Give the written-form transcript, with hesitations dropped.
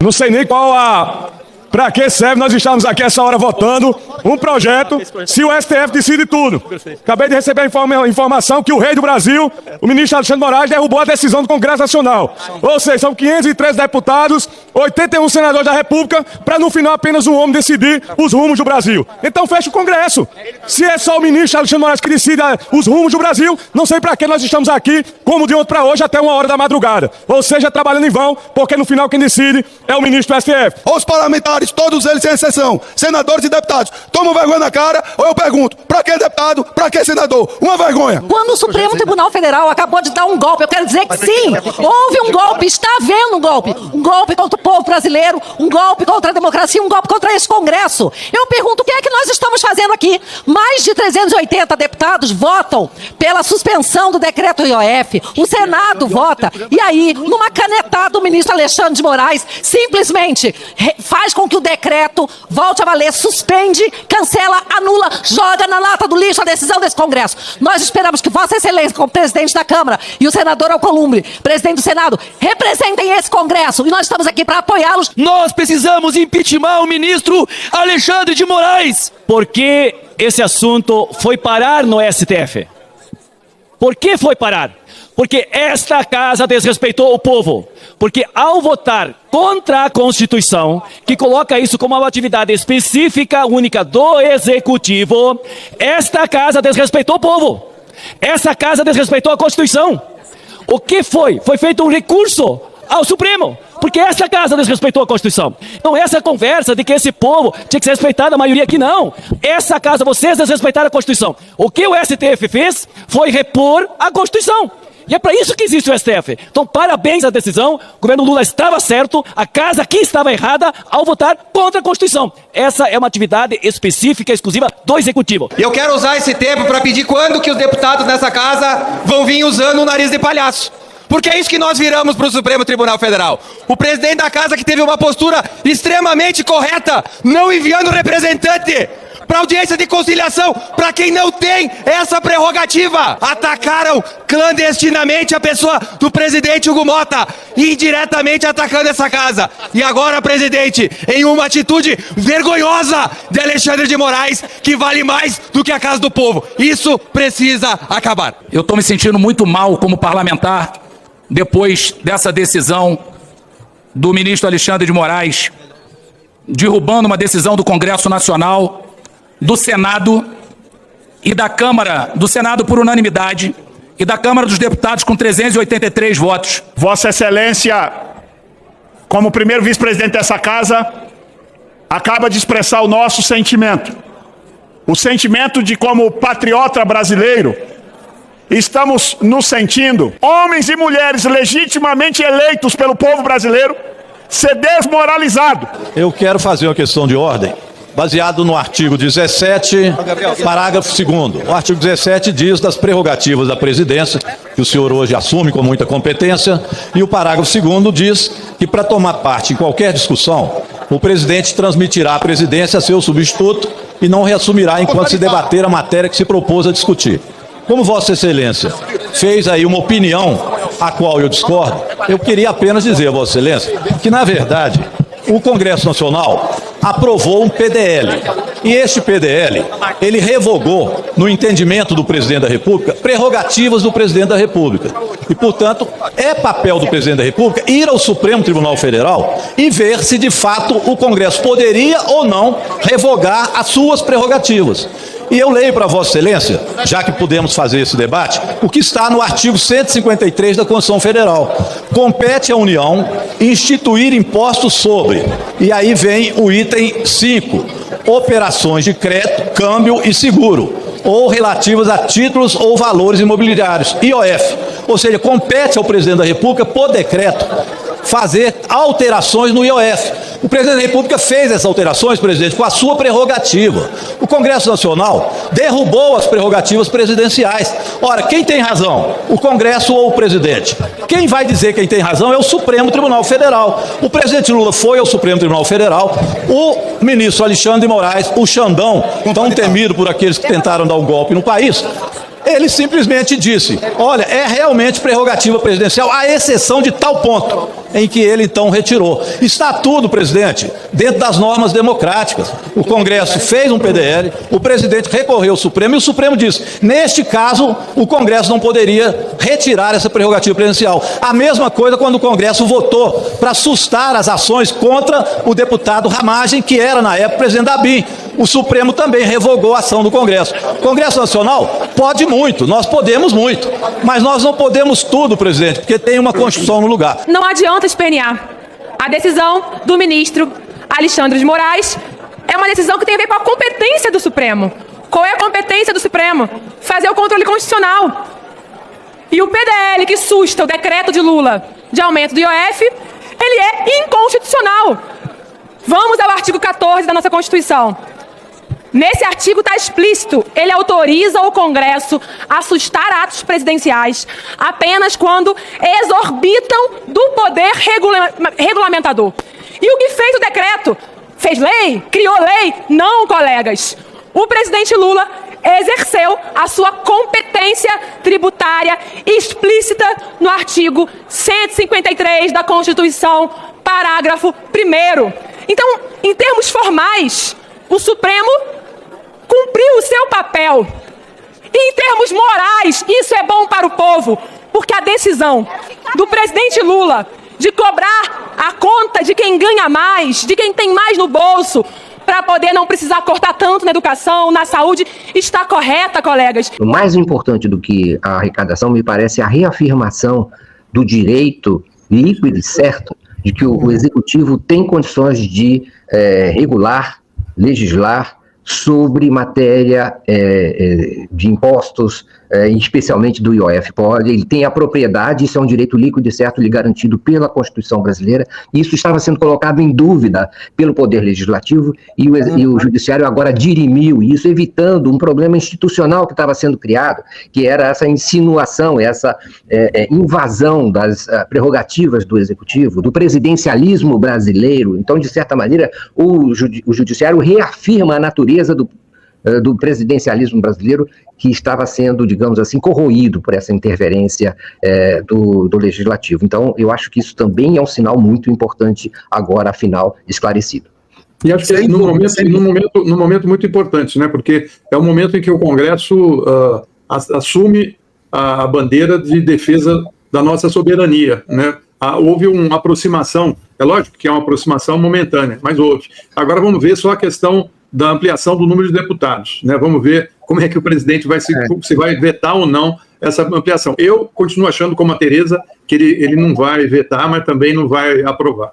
Não sei nem para que serve nós estamos aqui essa hora votando um projeto se o STF decide tudo. Acabei de receber a informação que o rei do Brasil, o ministro Alexandre de Moraes, derrubou a decisão do Congresso Nacional. Ou seja, são 513 deputados, 81 senadores da República, para no final apenas um homem decidir os rumos do Brasil. Então fecha o Congresso. Se é só o ministro Alexandre de Moraes que decide os rumos do Brasil, não sei para que nós estamos aqui, como de ontem para hoje, até 1h da madrugada. Ou seja, trabalhando em vão, porque no final quem decide é o ministro do STF. Os parlamentares, todos eles sem exceção, senadores e deputados, tomam vergonha na cara, ou eu pergunto, pra que deputado, pra que senador? Uma vergonha. Quando o Supremo Tribunal Federal acabou de dar um golpe, eu quero dizer que sim, houve um golpe, está havendo um golpe contra o povo brasileiro, um golpe contra a democracia, um golpe contra esse Congresso. Eu pergunto, o que é que nós estamos fazendo aqui? Mais de 380 deputados votam pela suspensão do decreto IOF, o Senado vota, e aí, numa canetada, o ministro Alexandre de Moraes simplesmente faz com que o decreto volte a valer, suspende, cancela, anula, joga na lata do lixo a decisão desse Congresso. Nós esperamos que Vossa Excelência, como presidente da Câmara, e o senador Alcolumbre, presidente do Senado, representem esse Congresso, e nós estamos aqui para apoiá-los. Nós precisamos impeachment o ministro Alexandre de Moraes. Por que esse assunto foi parar no STF? Por que foi parar? Porque esta casa desrespeitou o povo. Porque ao votar contra a Constituição, que coloca isso como uma atividade específica, única do Executivo, esta casa desrespeitou o povo. Essa casa desrespeitou a Constituição. O que foi? Foi feito um recurso ao Supremo, porque essa casa desrespeitou a Constituição. Então essa conversa de que esse povo tinha que ser respeitado, a maioria aqui não. Essa casa, vocês desrespeitaram a Constituição. O que o STF fez foi repor a Constituição. E é para isso que existe o STF. Então, parabéns à decisão. O governo Lula estava certo, a casa aqui estava errada ao votar contra a Constituição. Essa é uma atividade específica, exclusiva do Executivo. Eu quero usar esse tempo para pedir quando que os deputados nessa casa vão vir usando o nariz de palhaço. Porque é isso que nós viramos para o Supremo Tribunal Federal. O presidente da casa que teve uma postura extremamente correta, não enviando representante para audiência de conciliação, para quem não tem essa prerrogativa. Atacaram clandestinamente a pessoa do presidente Hugo Motta, indiretamente atacando essa casa. E agora, presidente, em uma atitude vergonhosa de Alexandre de Moraes, que vale mais do que a casa do povo. Isso precisa acabar. Eu estou me sentindo muito mal como parlamentar, depois dessa decisão do ministro Alexandre de Moraes, derrubando uma decisão do Congresso Nacional, do Senado e da Câmara, do Senado por unanimidade, e da Câmara dos Deputados com 383 votos. Vossa Excelência, como primeiro vice-presidente dessa casa, acaba de expressar o nosso sentimento. O sentimento de como patriota brasileiro, estamos nos sentindo, homens e mulheres legitimamente eleitos pelo povo brasileiro, ser desmoralizado. Eu quero fazer uma questão de ordem, baseado no artigo 17, parágrafo 2º. O artigo 17 diz das prerrogativas da presidência, que o senhor hoje assume com muita competência, e o parágrafo 2º diz que para tomar parte em qualquer discussão, o presidente transmitirá a presidência a seu substituto e não reassumirá enquanto se debater a matéria que se propôs a discutir. Como Vossa Excelência fez aí uma opinião a qual eu discordo, eu queria apenas dizer a Vossa Excelência que, na verdade, o Congresso Nacional aprovou um PDL. E este PDL, ele revogou, no entendimento do presidente da República, prerrogativas do presidente da República. E, portanto, é papel do presidente da República ir ao Supremo Tribunal Federal e ver se, de fato, o Congresso poderia ou não revogar as suas prerrogativas. E eu leio para Vossa Excelência, já que podemos fazer esse debate, o que está no artigo 153 da Constituição Federal. Compete à União instituir impostos sobre, e aí vem o item 5, operações de crédito, câmbio e seguro, ou relativas a títulos ou valores imobiliários, IOF. Ou seja, compete ao presidente da República, por decreto, fazer alterações no IOF. O presidente da República fez essas alterações, presidente, com a sua prerrogativa. O Congresso Nacional derrubou as prerrogativas presidenciais. Ora, quem tem razão? O Congresso ou o presidente? Quem vai dizer quem tem razão é o Supremo Tribunal Federal. O presidente Lula foi ao Supremo Tribunal Federal, o ministro Alexandre de Moraes, o Xandão, tão temido por aqueles que tentaram dar um golpe no país, Ele simplesmente disse, olha, é realmente prerrogativa presidencial, à exceção de tal ponto, em que ele então retirou. Está tudo, presidente, dentro das normas democráticas. O Congresso fez um PDL, o presidente recorreu ao Supremo e o Supremo disse, neste caso, o Congresso não poderia retirar essa prerrogativa presidencial. A mesma coisa quando o Congresso votou para sustar as ações contra o deputado Ramagem, que era, na época, presidente da ABIN. O Supremo também revogou a ação do Congresso. O Congresso Nacional pode muito, nós podemos muito, mas nós não podemos tudo, presidente, porque tem uma Constituição no lugar. Não adianta espernear. A decisão do ministro Alexandre de Moraes é uma decisão que tem a ver com a competência do Supremo. Qual é a competência do Supremo? Fazer o controle constitucional. E o PDL que susta o decreto de Lula de aumento do IOF, ele é inconstitucional. Vamos ao artigo 14 da nossa Constituição. Nesse artigo está explícito, ele autoriza o Congresso a sustar atos presidenciais apenas quando exorbitam do poder regulamentador. E o que fez o decreto? Fez lei? Criou lei? Não, colegas. O presidente Lula exerceu a sua competência tributária explícita no artigo 153 da Constituição, parágrafo 1º. Então, em termos formais, o Supremo cumpriu o seu papel. E em termos morais, isso é bom para o povo, porque a decisão do presidente Lula de cobrar a conta de quem ganha mais, de quem tem mais no bolso, para poder não precisar cortar tanto na educação, na saúde, está correta, colegas. O mais importante do que a arrecadação me parece a reafirmação do direito líquido e certo de que o Executivo tem condições de regular, legislar sobre matéria de impostos, especialmente do IOF. Ele tem a propriedade, isso é um direito líquido e certo lhe garantido pela Constituição brasileira, e isso estava sendo colocado em dúvida pelo Poder Legislativo, e o Judiciário agora dirimiu isso, evitando um problema institucional que estava sendo criado, que era essa insinuação, essa invasão das prerrogativas do Executivo, do presidencialismo brasileiro. Então, de certa maneira, o Judiciário reafirma a natureza do presidencialismo brasileiro, que estava sendo, digamos assim, corroído por essa interferência do Legislativo. Então, eu acho que isso também é um sinal muito importante, agora, afinal, esclarecido. E acho que é num momento muito importante, né? Porque é o momento em que o Congresso assume a bandeira de defesa da nossa soberania, né? Houve uma aproximação, é lógico que é uma aproximação momentânea, mas houve. Agora vamos ver só a questão da ampliação do número de deputados, né? Vamos ver como é que o presidente vai se vai vetar ou não essa ampliação. Eu continuo achando, como a Tereza, que ele não vai vetar, mas também não vai aprovar.